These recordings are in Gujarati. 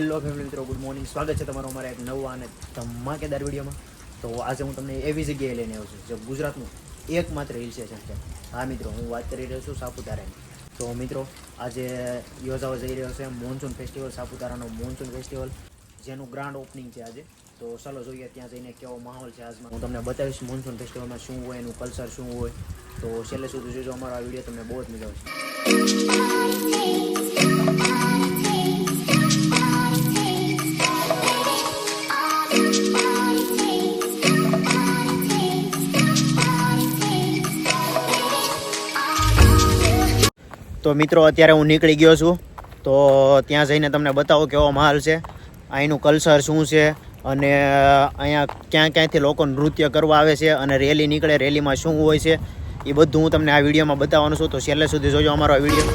હેલો ફેમિલી મિત્રો, ગુડ મોર્નિંગ. સ્વાગત છે તમારું અમારા એક નવા અને ધમાકેદાર વિડીયોમાં. તો આજે હું તમને એવી જગ્યાએ લઈને આવ્યો છું જે ગુજરાતનું એકમાત્ર હિલ સ્ટેશન છે. હા મિત્રો, હું વાત કરી રહ્યો છું સાપુતારાની. તો મિત્રો, આજે યોજાવા જઈ રહ્યો છે મોન્સૂન ફેસ્ટિવલ, સાપુતારાનો મોન્સૂન ફેસ્ટિવલ, જેનું ગ્રાન્ડ ઓપનિંગ છે આજે. તો ચાલો જોઈએ ત્યાં જઈને કેવો માહોલ છે આજમાં. હું તમને બતાવીશ મોન્સૂન ફેસ્ટિવલમાં શું હોય, એનું કલ્ચર શું હોય. તો છેલ્લે સુધી જોજો અમારો આ વિડીયો, તમને બહુ જ મજા આવશે. તો મિત્રો, અત્યારે હું નીકળી ગયો છું. તો ત્યાં જઈને તમને બતાવો કેવો માહોલ છે, અહીંનું કલ્ચર શું છે, અને અહીંયા ક્યાં ક્યાંથી લોકો નૃત્ય કરવા આવે છે, અને રેલી નીકળે, રેલીમાં શું હોય છે, એ બધું હું તમને આ વિડીયોમાં બતાવવાનું છું. તો છેલ્લે સુધી જોજો અમારો આ વિડીયો.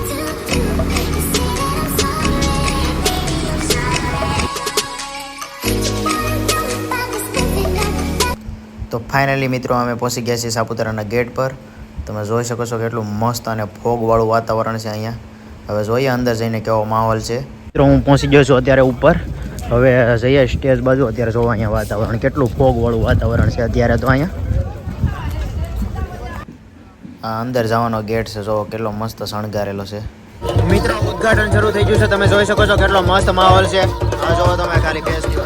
તો ફાઇનલી મિત્રો, અમે પહોંચી ગયા છીએ સાપુતારાના ગેટ પર. તમે જોઈ શકો છો કેટલું મસ્ત અને ફોગવાળું વાતાવરણ છે અહીંયા. હવે જોઈએ અંદર જઈને કેવો માહોલ છે. મિત્રો, હું પહોંચી ગયો છું અત્યારે ઉપર. હવે જઈએ સ્ટેજ બાજુ. અત્યારે જોવા અહીંયા વાતાવરણ કેટલું ફોગવાળું વાતાવરણ છે અત્યારે. તો અહીંયા આ અંદર જવાનો ગેટ છે, જો કેટલો મસ્ત શણગારેલો છે. મિત્રો, ઉદ્ઘાટન શરૂ થઈ ગયું છે. તમે જોઈ શકો છો કેટલો મસ્ત માહોલ છે. આ જોવો તમે ખાલી ફેસ્ટિવલ.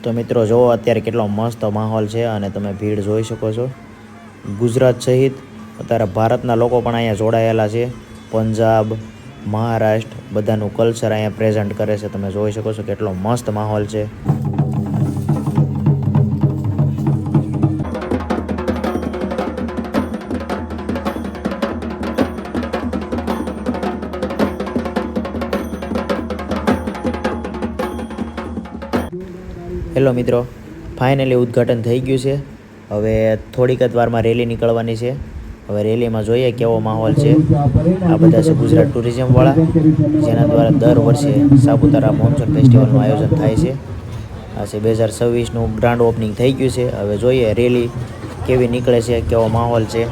તો મિત્રો, જુઓ અત્યારે કેટલો મસ્ત માહોલ છે, અને તમે ભીડ જોઈ શકો છો. ગુજરાત સહિત અત્યારે ભારતના લોકો પણ અહીંયા જોડાયેલા છે. પંજાબ, મહારાષ્ટ્ર બધાનું કલ્ચર અહીંયા પ્રેઝન્ટ કરે છે. તમે જોઈ શકો છો કેટલો મસ્ત માહોલ છે. હેલો મિત્રો, ફાઇનલી ઉદ્ઘાટન થઈ ગયું છે. હવે થોડીક જ વારમાં રેલી નીકળવાની છે. હવે રેલીમાં જોઈએ કેવો માહોલ છે. આ બધા છે ગુજરાત ટુરિઝમવાળા, જેના દ્વારા દર વર્ષે સાપુતારા મોન્સૂન ફેસ્ટિવલનું આયોજન થાય છે. આ છે 2026નું ગ્રાન્ડ ઓપનિંગ થઈ ગયું છે. હવે જોઈએ રેલી કેવી નીકળે છે, કેવો માહોલ છે.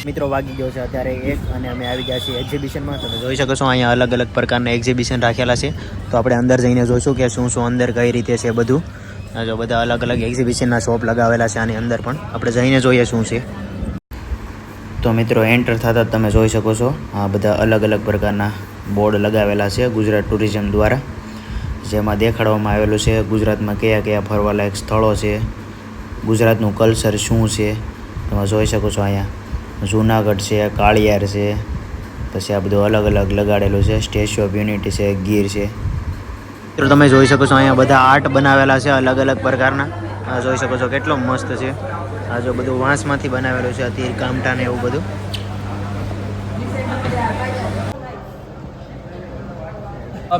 મિત્રો વાગી ગયો છે અત્યારે 1 અને અમે આવી ગયા છીએ એક્ઝિબિશનમાં. તમે જોઈ શકો છો અહીંયા અલગ અલગ પ્રકારના એક્ઝિબિશન રાખેલા છે. તો આપણે અંદર જઈને જોઈશું કે શું શું અંદર કઈ રીતે છે બધું. જો બધા અલગ અલગ એક્ઝિબિશનના શોપ લગાવેલા છે આની અંદર, પણ આપણે જઈને જોઈએ શું છે. તો મિત્રો એન્ટર થતાં તમે જોઈ શકો છો આ બધા અલગ અલગ પ્રકારના બોર્ડ લગાવેલા છે ગુજરાત ટુરિઝમ દ્વારા, જેમાં દેખાડવામાં આવેલું છે ગુજરાતમાં કયા કયા ફરવાલાયક સ્થળો છે, ગુજરાતનું કલ્ચર શું છે. તમે જોઈ શકો છો અહીંયા જૂનાગઢ છે, કાળિયાર છે, પછી આ બધું અલગ અલગ લગાડેલું છે. સ્ટેચ્યુ ઓફ યુનિટી છે, ગીર છે. મિત્રો તમે જોઈ શકો છો અહીંયા બધા આર્ટ બનાવેલા છે અલગ અલગ પ્રકારના. આ જોઈ શકો છો કેટલો મસ્ત છે. આ જો બધું વાંસમાંથી બનાવેલું છે, તીર કામઠા ને એવું બધું.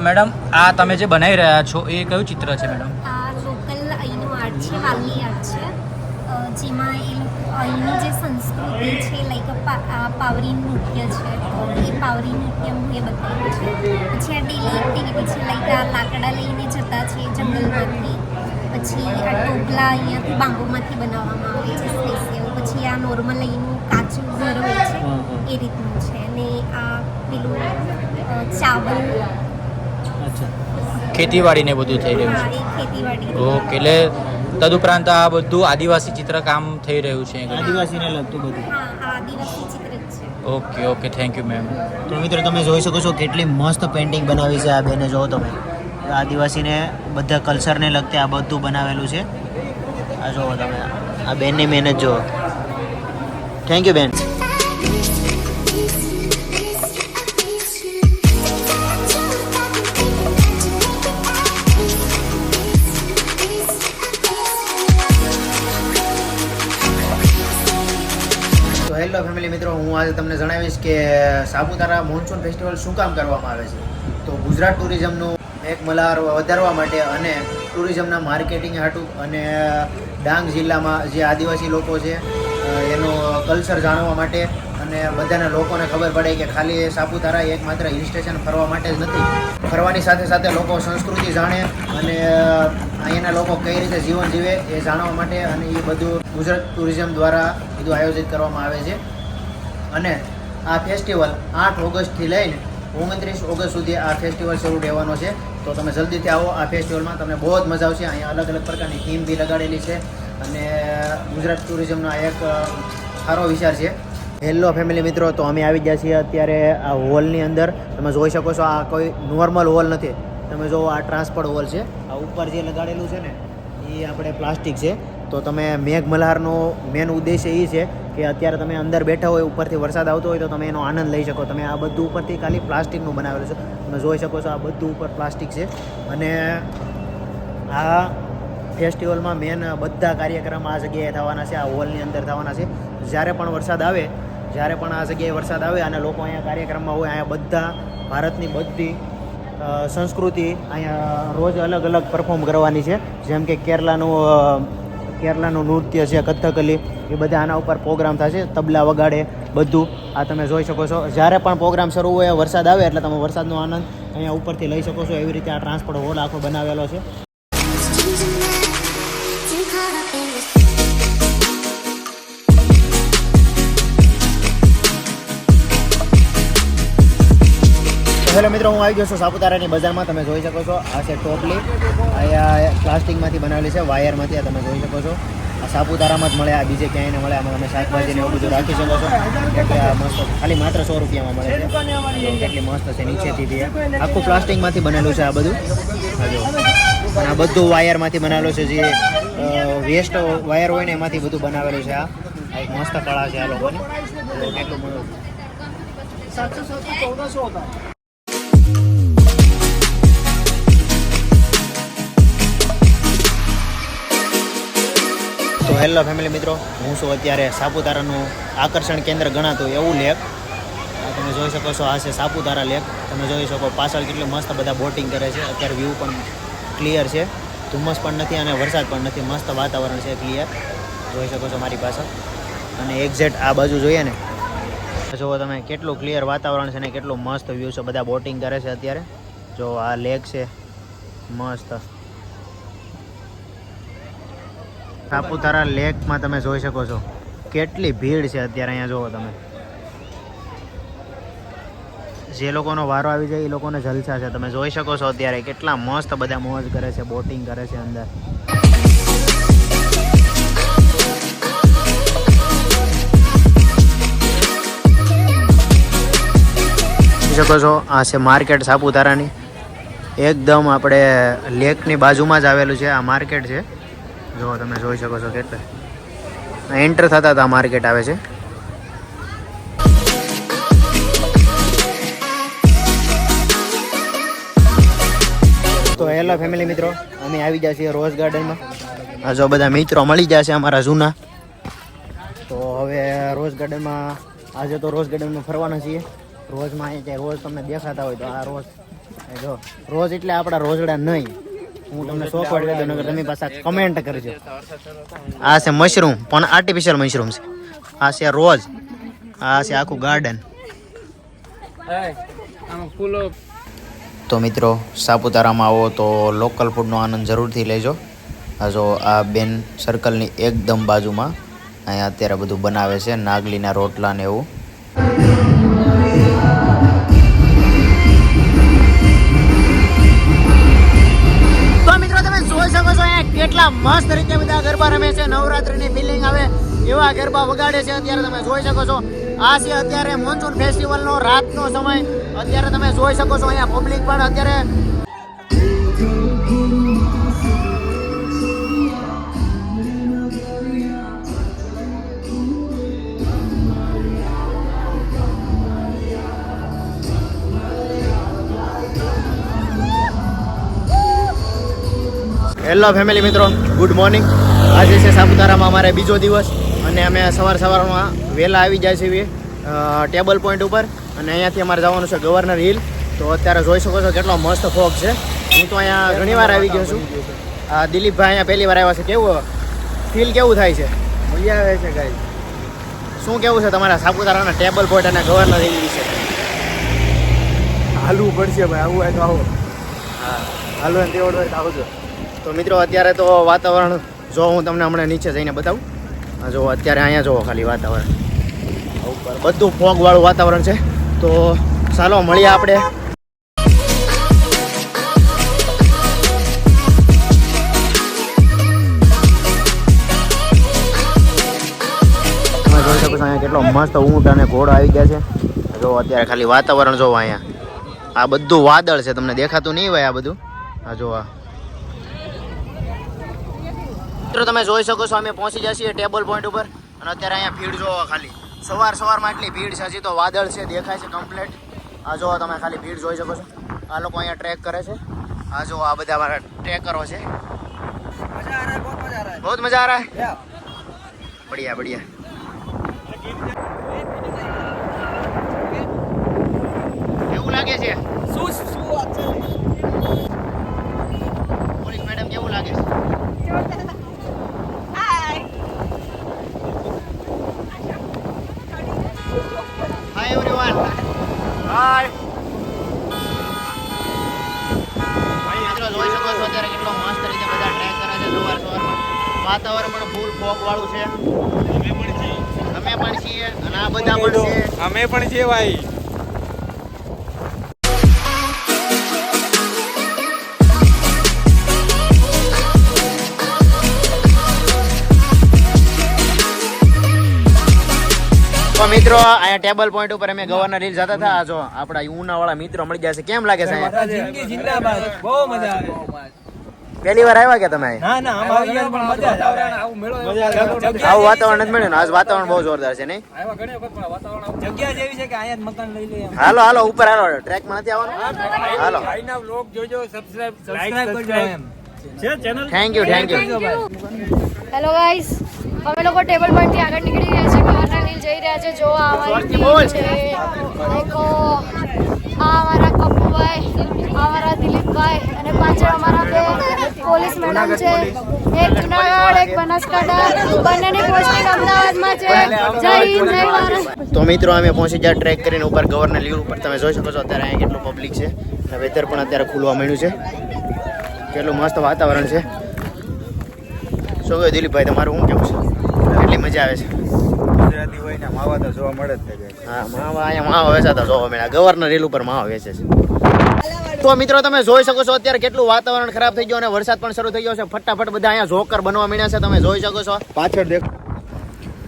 મેડમ આ તમે જે બનાવી રહ્યા છો એ કયું ચિત્ર છે મેડમ? આ લોકલ અહીંનું આર્ટ છે, વાલી આર્ટ છે, જેમાં એ અહીંની જે સંસ્કૃતિ છે લાઈક પાવરી નૃત્ય છે, એ પાવરી નૃત્ય હું એ બતાવ્યું છે. પછી આ ડેલી એક્ટિવિટી છે, લાઈક આ લાકડા લઈને જતા છે જંગલમાંથી. પછી આ ટોપલા અહીંયાથી બાંબુમાંથી બનાવવામાં આવે છે સ્પેશિયલ. પછી આ નોર્મલ અહીંનું કાચું ઘર હોય છે એ રીતનું છે. અને આ પેલું ચાવલ, ખેતીવાડી ને બધું થઈ રહ્યું હા છે. એ ખેતીવાડી. ઓકે, એટલે તદુપરાંત આ બધું આદિવાસી ચિત્રકામ થઈ રહ્યું છે. આદિવાસીને લગતું બધું. હા આ આદિવાસી ચિત્ર જ છે. Okay okay, thank you ma'am. તો મિત્રો તમે જોઈ શકો છો કેટલી મસ્ત પેઇન્ટિંગ બનાવી છે આ બેને. જો તમે આદિવાસીને બધા કલ્ચરને લગતે આ બધું બનાવેલું છે. આ જુઓ તમે આ બેનની મહેનત જુઓ. થેન્ક યુ બેન. તો હેલો ફેમિલી મિત્રો, હું આજે તમને જણાવીશ કે સાપુતારા મોન્સૂન ફેસ્ટિવલ શું કામ કરવામાં આવે છે. તો ગુજરાત ટુરિઝમનું એક મલ્હાર વધારવા માટે અને ટુરિઝમના માર્કેટિંગ હાટું અને ડાંગ જિલ્લામાં જે આદિવાસી લોકો છે એનું કલ્ચર જાણવા માટે અને બધાના લોકોને ખબર પડે કે ખાલી સાપુતારા એકમાત્ર હિલ સ્ટેશન ફરવા માટે જ નથી, ફરવાની સાથે સાથે લોકો સંસ્કૃતિ જાણે અને અહીંયાના લોકો કઈ રીતે જીવન જીવે એ જાણવા માટે, અને એ બધું ગુજરાત ટુરિઝમ દ્વારા બધું આયોજિત કરવામાં આવે છે. અને આ ફેસ્ટિવલ 8 ઓગસ્ટથી લઈને 29 ઓગસ્ટ સુધી આ ફેસ્ટિવલ શરૂ રહેવાનો છે. તો તમે જલ્દીથી આવો આ ફેસ્ટિવલમાં, તમને બહુ જ મજા આવશે. અહીંયા અલગ અલગ પ્રકારની થીમ બી લગાડેલી છે અને ગુજરાત ટુરિઝમનો આ એક સારો વિચાર છે. હેલો ફેમિલી મિત્રો, તો અમે આવી ગયા છીએ અત્યારે આ હોલની અંદર. તમે જોઈ શકો છો આ કોઈ નોર્મલ હોલ નથી. તમે જો આ ટ્રાન્સપોર્ટ હોલ છે. આ ઉપર જે લગાડેલું છે ને એ આપણે પ્લાસ્ટિક છે. તો તમે મેઘ મલ્હારનો મેન ઉદ્દેશ્ય એ છે કે અત્યારે તમે અંદર બેઠા હોય, ઉપરથી વરસાદ આવતો હોય તો તમે એનો આનંદ લઈ શકો. તમે આ બધું ઉપરથી ખાલી પ્લાસ્ટિકનું બનાવેલું છે. તમે જોઈ શકો છો આ બધું ઉપર પ્લાસ્ટિક છે. અને આ ફેસ્ટિવલમાં મેન બધા કાર્યક્રમ આ જગ્યાએ થવાના છે, આ હોલની અંદર થવાના છે. જ્યારે પણ આ જગ્યાએ વરસાદ આવે અને લોકો અહીંયા કાર્યક્રમમાં હોય, અહીંયા બધા ભારતની બધી સંસ્કૃતિ અહીંયા રોજ અલગ અલગ પરફોર્મ કરવાની છે. જેમ કે કેરલાનું નૃત્ય છે, કથકલી, એ બધા આના ઉપર પ્રોગ્રામ થશે. તબલા વગાડે બધું આ તમે જોઈ શકો છો. જ્યારે પણ પ્રોગ્રામ શરૂ હોય, વરસાદ આવે એટલે તમે વરસાદનો આનંદ અહીંયા ઉપરથી લઈ શકો છો. એવી રીતે આ ટ્રાન્સપોર્ટ હોલ આખો બનાવેલો છે. હેલો મિત્રો, હું આવી ગયો છું સાપુતારાની બજારમાં. તમે જોઈ શકો છો આ છે ટોપલી. અહીંયા પ્લાસ્ટિકમાંથી બનાવેલી છે, વાયરમાંથી. આ તમે જોઈ શકો છો આ સાપુતારામાં જ મળે, આ બીજે ક્યાંય મળે. આમાં તમે શાકભાજી ને એવું બધું રાખી શકો છો. એટલે આ મસ્ત ખાલી માત્ર 100 રૂપિયામાં મળે છે. કેટલી મસ્ત છે નીચેથી બી. આખું પ્લાસ્ટિકમાંથી બનેલું છે આ બધું. અને આ બધું વાયરમાંથી બનાવેલું છે. જે વેસ્ટ વાયર હોય ને એમાંથી બધું બનાવેલું છે. આ એક મસ્ત કળા છે આ લોકોની. કેટલું મળે 714 તો હેલો ફેમિલી મિત્રો, હું છું અત્યારે સાપુતારાનું આકર્ષણ કેન્દ્ર ગણાતું એવું લેક. તમે જોઈ શકો છો આ છે સાપુતારા લેક. તમે જોઈ શકો પાછળ કેટલું મસ્ત બધા બોટિંગ કરે છે. અત્યારે વ્યૂ પણ ક્લિયર છે, ધુમ્મસ પણ નથી અને વરસાદ પણ નથી. મસ્ત વાતાવરણ છે, ક્લિયર જોઈ શકો છો મારી પાસે. અને એક્ઝેક્ટ આ બાજુ જોઈએ ને, જુઓ તમે કેટલું ક્લિયર વાતાવરણ છે ને કેટલું મસ્ત વ્યૂ છે. બધા બોટિંગ કરે છે અત્યારે. જો આ લેક છે મસ્ત. સાપુતારા લેકમાં તમે જોઈ શકો છો કેટલી ભીડ છે અત્યારે. અહીંયા જુઓ તમે જે લોકોનો વારો આવી જાય એ લોકોને જલસા છે. તમે જોઈ શકો છો અત્યારે કેટલા મસ્ત બધા મોજ કરે છે, બોટિંગ કરે છે અંદર. જોઈ શકો છો આ છે માર્કેટ સાપુતારાની. એકદમ આપણે લેકની બાજુમાં જ આવેલું છે આ માર્કેટ છે. જો તમે જોઈ શકો છો કેટલા એન્ટર થતા આ માર્કેટ આવે છે. તો હેલો ફેમિલી મિત્રો, અમે આવી ગયા છીએ રોઝ ગાર્ડનમાં. આ જો બધા મિત્રો મળી ગયા છે અમારા જૂના. તો હવે રોઝ ગાર્ડનમાં આજે તો રોઝ ગાર્ડનમાં ફરવાના છીએ. રોઝમાં અહીંયા રોઝ તમને દેખાતા હોય તો આ રોઝ જો રોઝ એટલે આપણા રોઝડા નહીં. હું તમને સોફ્ટ કહી દઉં, તમે પાછા કમેન્ટ કરજો. આ છે મશરૂમ, પણ આર્ટિફિશિયલ મશરૂમ છે. આ છે રોઝ, આ છે આખું ગાર્ડન. તો મિત્રો સાપુતારામાં આવો તો લોકલ ફૂડનો આનંદ જરૂરથી લેજો. આ જો આ બેન સર્કલની એકદમ બાજુમાં અહીંયા અત્યારે બધું બનાવે છે, નાગલીના રોટલા ને એવું. તો મિત્રો તમે જોઈ શકો છો અહીંયા કેટલા મસ્ત રીતે બધા ગરબા રમે છે, નવરાત્રીની ફિલિંગ આવે એવા ગરબા વગાડે છે. અત્યારે તમે જોઈ શકો છો આ છે અત્યારે મોન્સૂન ફેસ્ટિવલનો રાતનો સમય. અત્યારે તમે જોઈ શકો છો અહીંયા પબ્લિક પણ અત્યારે હેલો ફેમિલી મિત્રો, ગુડ મોર્નિંગ. આજે છે સાપુતારામાં અમારે બીજો દિવસ અને અમે સવારમાં વહેલા આવી જાય છીએ ટેબલ પોઈન્ટ ઉપર. અને અહીંયાથી અમારે જવાનું છે ગવર્નર હિલ. તો અત્યારે જોઈ શકો છો કેટલો મસ્ત ફોગ છે. હું તો અહીંયા ઘણી વાર આવી ગયો છું. આ દિલીપભાઈ અહીંયા પહેલી વાર આવ્યા છે. કેવું ફીલ કેવું થાય છે? મજા આવે છે ગાઈ. શું કેવું છે તમારા સાપુતારાના ટેબલ પોઈન્ટ અને ગવર્નર હિલ વિશે? હાલવું પડશે ભાઈ, આવું હોય તો આવો. હા, હાલવું ને તેવડ હોય તો આવજો. તો મિત્રો અત્યારે તો વાતાવરણ જો હું તમને હમણાં નીચે જઈને બતાવું. જો અત્યારે અહીંયા જુઓ ખાલી વાતાવરણ ઉપર બધું ફોગવાળું વાતાવરણ છે. તો ચાલો મળીએ આપણે. તમે જોઈ શકો છો અહીંયા કેટલો મસ્ત ઊંટ અને ઘોડો આવી ગયા છે. જો અત્યારે ખાલી વાતાવરણ જોવો અહીંયા. આ બધું વાદળ છે, તમને દેખાતું નહીં હોય આ બધું. આ જો આ મિત્રો તમે જોઈ શકો છો અમે પહોંચી ગયા છીએ ટેબલ પોઈન્ટ ઉપર. અને અત્યારે અહીંયા ભીડ જોવો ખાલી. સવારમાં એટલી ભીડ છે. હજી તો વાદળ છે, દેખાય છે કમ્પ્લીટ. આ જો તમે ખાલી ભીડ જોઈ શકો છો. આ લોકો અહીંયા ટ્રેક કરે છે. આ જો આ બધા મારા ટ્રેકરો છે. બહુ મજા આ રહા હે. બઢિયા બઢિયા. કેવું લાગે છે? પોલીસ મેડમ કેવું લાગે છે? Hi everyone. Hi. મિત્રો જોઈ શકો છો અત્યારે કેટલો મસ્ત રીતે બધા ટ્રેક કરે છે સવારમાં. વાતાવરણ પણ ફૂલ ફોગ વાળું છે. અમે પણ છીએ અને આ બધા પણ છે. અમે પણ છીએ ભાઈ. તો મિત્રો અહીંયા ટેબલ પોઈન્ટ ઉપર અમે ગવર્નર હિલ જતા હતા. જો આપણા ઉનાવાળા મિત્રો મળી ગયા છે. કેમ લાગે છે અહીંયા? જિંદગી જિંદાબાદ. બહુ મજા આવે. પહેલી વાર આવ્યા કે તમે? ના ના, અમારી યાર પણ મજા આવે. આવું મેળો આવું વાતાવરણ નથી મળ્યું ને. આજ વાતાવરણ બહુ જોરદાર છે નહીં? આવ્યા ઘણી વખત પણ વાતાવરણ જગ્યા જેવી છે કે અહીંયા જ મકાન લઈ લઈએ. હાલો હાલો ઉપર હાલો. ટ્રેકમાં નથી આવવાનું? હાલો. ભાઈના વ્લોગ જોજો, સબસ્ક્રાઇબ કરજો એમ. છે channel. Thank you. Hello guys, અમે લોકો ટેબલ પોઈન્ટ થી આગળ નીકળી ગયા છીએ. ગવર્નર હિલ જઈ રહ્યા છે. જો આ અમારી ટીમ છે. દેખો આ અમારા કપુભાઈ, આ અમારા દિલીપભાઈ અને પાછળ અમારા બે પોલીસ મેડમ છે. એક જુનાગઢ, એક બનાસકાંઠા. બંનેની પોસ્ટિંગ અમદાવાદમાં છે. જય હિન્દ, જય ભારત. તો મિત્રો અમે પહોંચી ગયા ટ્રેક કરીને ઉપર ગવર્નર હિલ ઉપર. તમે જોઈ શકો છો અત્યારે અહીંયા કેટલું પબ્લિક છે. વેધર પણ અત્યારે ખુલવા મળ્યું છે. કેટલું મસ્ત વાતાવરણ છે. શું કહ્યું દિલીપભાઈ, તમારું શું કેવું છે? કેટલી મજા આવે છે? ગુજરાતી હોય ને માવા તો જોવા મળે જ છે. હા માવા અહીંયા માવા વેચાતા જોવા મળ્યા. ગવર્નર રેલ ઉપર માવા વેચે છે. તો મિત્રો તમે જોઈ શકો છો અત્યારે કેટલું વાતાવરણ ખરાબ થઈ ગયું અને વરસાદ પણ શરૂ થઈ ગયો છે. ફટાફટ બધા અહીંયા જોકર બનવા માંડ્યા છે. તમે જોઈ શકો છો પાછળ દેખ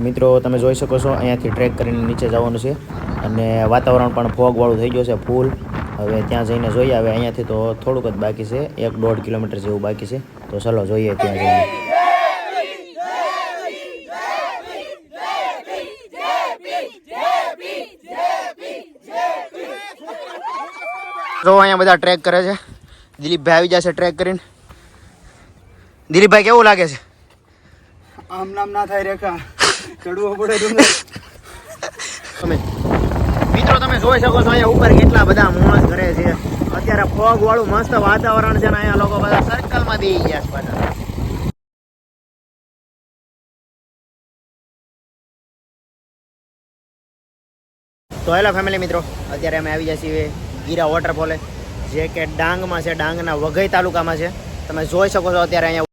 મિત્રો, તમે જોઈ શકો છો અહીંયાથી ટ્રેક કરીને નીચે જવાનું છે અને વાતાવરણ પણ ફોગ વાળું થઈ ગયું છે ફૂલ. હવે ત્યાં જઈને જોઈએ. હવે અહીંયાથી તો થોડુંક જ બાકી છે, 1-1.5 કિલોમીટર જેવું બાકી છે. તો ચલો જોઈએ ત્યાં જઈને. જો અહીંયા બધા ટ્રેક કરે છે. દિલીપભાઈ આવી જશે ટ્રેક કરીને. દિલીપભાઈ કેવું લાગે છે? આમ નામ ના થાય રેખા ચડવો પડે ડુંગર. મિત્રો તમે જોઈ શકો છો અહીંયા ઉપર કેટલા બધા મોજ કરે છે. અત્યારે ફોગ વાળું મસ્ત વાતાવરણ છે ને અહીંયા લોકો બધા સર્કલમાં બેસી ગયા છે બધા. તો હેલો ફેમિલી મિત્રો, અત્યારે અમે આવી ગયા છીએ ગીરા વોટરફોલે, જે કે ડાંગમાં છે, ડાંગના વઘઈ તાલુકામાં છે. તમે જોઈ શકો છો અત્યારે અહીંયા.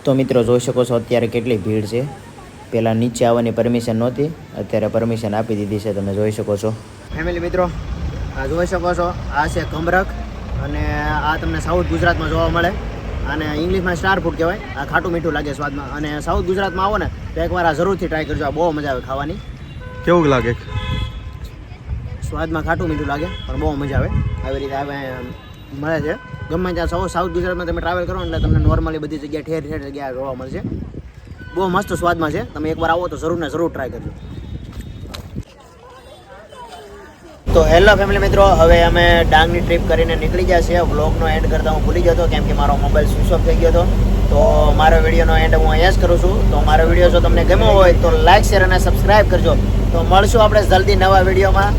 તો મિત્રો જોઈ શકો છો અત્યારે કેટલી ભીડ છે. પહેલાં નીચે આવવાની પરમિશન નહોતી, અત્યારે પરમિશન આપી દીધી છે. તમે જોઈ શકો છો ફેમિલી મિત્રો, આ જોઈ શકો છો આ છે કમરક અને આ તમને સાઉથ ગુજરાતમાં જોવા મળે. અને ઇંગ્લિશમાં સ્ટાર ફૂડ કહેવાય. આ ખાટું મીઠું લાગે સ્વાદમાં. અને સાઉથ ગુજરાતમાં આવો ને તો એકવાર આ જરૂરથી ટ્રાય કરજો. આ બહુ મજા આવે ખાવાની. કેવું લાગે? સ્વાદમાં ખાટું મીઠું લાગે પણ બહુ મજા આવે. આવી રીતે આવે મળે છે ગમે ત્યાં. સાઉથ ગુજરાતમાં તમે ટ્રાવેલ કરો એટલે તમને નોર્મલી બધી જગ્યાએ ઠેર ઠેર જગ્યાએ જોવા મળશે. બહુ મસ્ત સ્વાદમાં છે. તમે એકવાર આવો તો જરૂર ને જરૂર ટ્રાય કરજો. તો હેલો ફેમિલી મિત્રો, હવે અમે ડાંગની ટ્રીપ કરીને નીકળી ગયા છીએ. વ્લોગનો એન્ડ કરતા હું ભૂલી ગયો હતો કેમ કે મારો મોબાઈલ સ્વિચ ઓફ થઈ ગયો હતો. તો મારો વિડીયોનો એન્ડ હું અહીંયા જ કરું છું. તો મારો વિડીયો જો તમને ગમ્યો હોય તો લાઈક, શેર અને સબસ્ક્રાઈબ કરજો. તો મળશું આપણે જલ્દી નવા વિડીયોમાં.